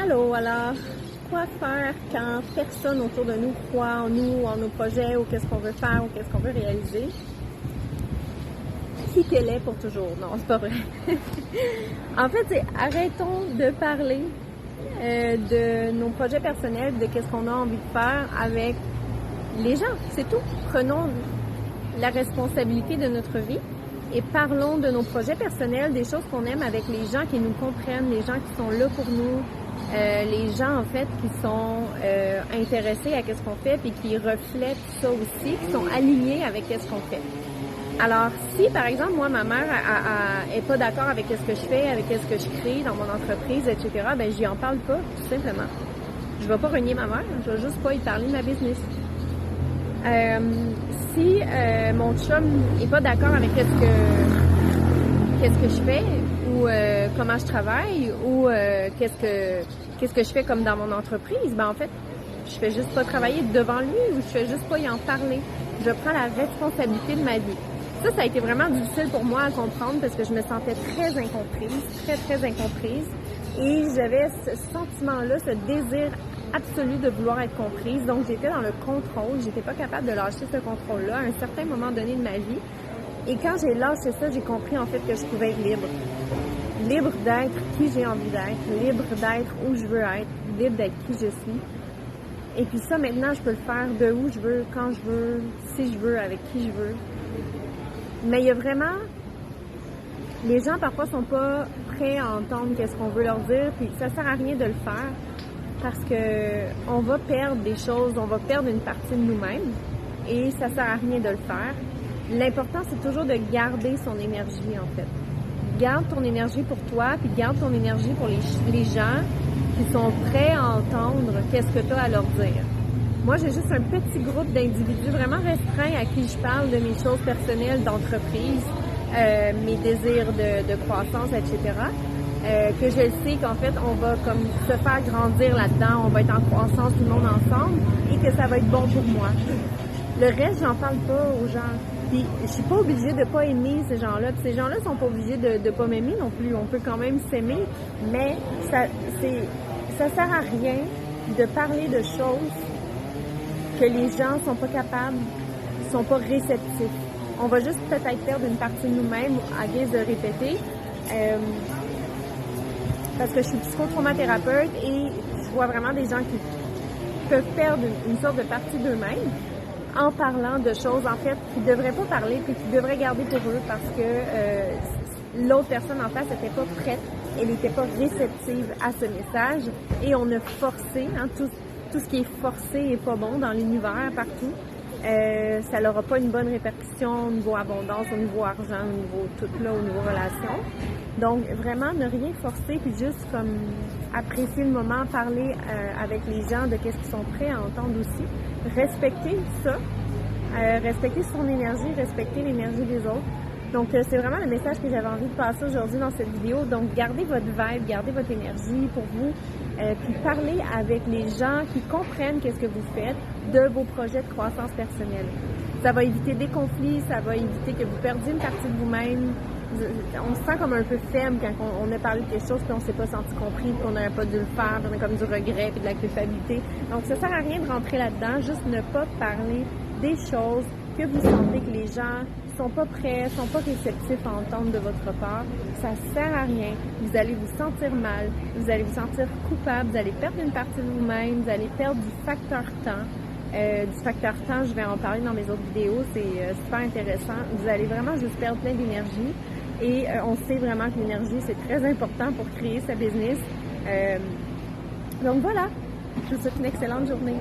Allô, alors, quoi faire quand personne autour de nous croit en nous, en nos projets, ou qu'est-ce qu'on veut faire, ou qu'est-ce qu'on veut réaliser? Qui qu'elle est pour toujours? Non, c'est pas vrai. En fait, c'est arrêtons de parler de nos projets personnels, de qu'est-ce qu'on a envie de faire avec les gens, c'est tout. Prenons la responsabilité de notre vie et parlons de nos projets personnels, des choses qu'on aime avec les gens qui nous comprennent, les gens qui sont là pour nous, les gens en fait qui sont intéressés à ce qu'on fait puis qui reflètent ça aussi, qui sont alignés avec ce qu'on fait. Alors, si par exemple, moi, ma mère est pas d'accord avec ce que je fais, avec ce que je crée dans mon entreprise, etc., ben j'y en parle pas, tout simplement. Je vais pas renier ma mère, je vais juste pas y parler de ma business. Si mon chum est pas d'accord avec qu'est-ce que je fais ou comment je travaille ou qu'est-ce que je fais comme dans mon entreprise, ben en fait, je fais juste pas travailler devant lui ou je fais juste pas y en parler. Je prends la responsabilité de ma vie. Ça a été vraiment difficile pour moi à comprendre parce que je me sentais très incomprise, très incomprise. Et j'avais ce sentiment-là, ce désir absolu de vouloir être comprise. Donc, j'étais dans le contrôle. J'étais pas capable de lâcher ce contrôle-là à un certain moment donné de ma vie. Et quand j'ai lâché ça, j'ai compris en fait que je pouvais être libre. Libre d'être qui j'ai envie d'être. Libre d'être où je veux être. Libre d'être qui je suis. Et puis ça, maintenant, je peux le faire de où je veux, quand je veux, si je veux, avec qui je veux. Mais il y a vraiment... Les gens, parfois, sont pas prêts à entendre qu'est-ce qu'on veut leur dire, puis ça sert à rien de le faire parce que on va perdre des choses, on va perdre une partie de nous-mêmes et ça sert à rien de le faire. L'important, c'est toujours de garder son énergie, en fait. Garde ton énergie pour toi, puis garde ton énergie pour les gens qui sont prêts à entendre qu'est-ce que tu as à leur dire. Moi, j'ai juste un petit groupe d'individus vraiment restreints à qui je parle de mes choses personnelles d'entreprise, mes désirs de croissance, etc. Que je sais qu'en fait, on va comme se faire grandir là-dedans, on va être en croissance tout le monde ensemble et que ça va être bon pour moi. Le reste, j'en parle pas aux gens. Puis, je suis pas obligée de pas aimer ces gens-là. Puis ces gens-là sont pas obligés de pas m'aimer non plus. On peut quand même s'aimer, mais ça sert à rien de parler de choses que les gens sont pas capables, sont pas réceptifs. On va juste peut-être perdre une partie de nous-mêmes à guise de répéter. Parce que je suis psychotraumathérapeute et je vois vraiment des gens qui peuvent perdre une sorte de partie d'eux-mêmes en parlant de choses, en fait, qu'ils ne devraient pas parler et qu'ils devraient garder pour eux parce que l'autre personne en face n'était pas prête, elle n'était pas réceptive à ce message et on a forcé, hein, tout ce qui est forcé et pas bon dans l'univers, partout. Ça n'aura pas une bonne répercussion au niveau abondance, au niveau argent, au niveau tout là, au niveau relation. Donc, vraiment, ne rien forcer, puis juste comme apprécier le moment, parler avec les gens de qu'est-ce qu'ils sont prêts à entendre aussi. Respecter ça, respecter son énergie, respecter l'énergie des autres. Donc, c'est vraiment le message que j'avais envie de passer aujourd'hui dans cette vidéo. Donc, gardez votre vibe, gardez votre énergie pour vous, puis parlez avec les gens qui comprennent qu'est-ce que vous faites de vos projets de croissance personnelle. Ça va éviter des conflits, ça va éviter que vous perdiez une partie de vous-même. On se sent comme un peu faible quand on a parlé de quelque chose puis on s'est pas senti compris, puis qu'on n'aurait pas dû le faire, puis on a comme du regret puis de la culpabilité. Donc, ça sert à rien de rentrer là-dedans, juste ne pas parler des choses que vous sentez que les gens sont pas prêts, sont pas réceptifs à entendre de votre part. Ça sert à rien. Vous allez vous sentir mal, vous allez vous sentir coupable, vous allez perdre une partie de vous-même, vous allez perdre du facteur temps. Du facteur temps, je vais en parler dans mes autres vidéos, c'est super intéressant. Vous allez vraiment juste perdre plein d'énergie et on sait vraiment que l'énergie, c'est très important pour créer sa business. Donc voilà, je vous souhaite une excellente journée.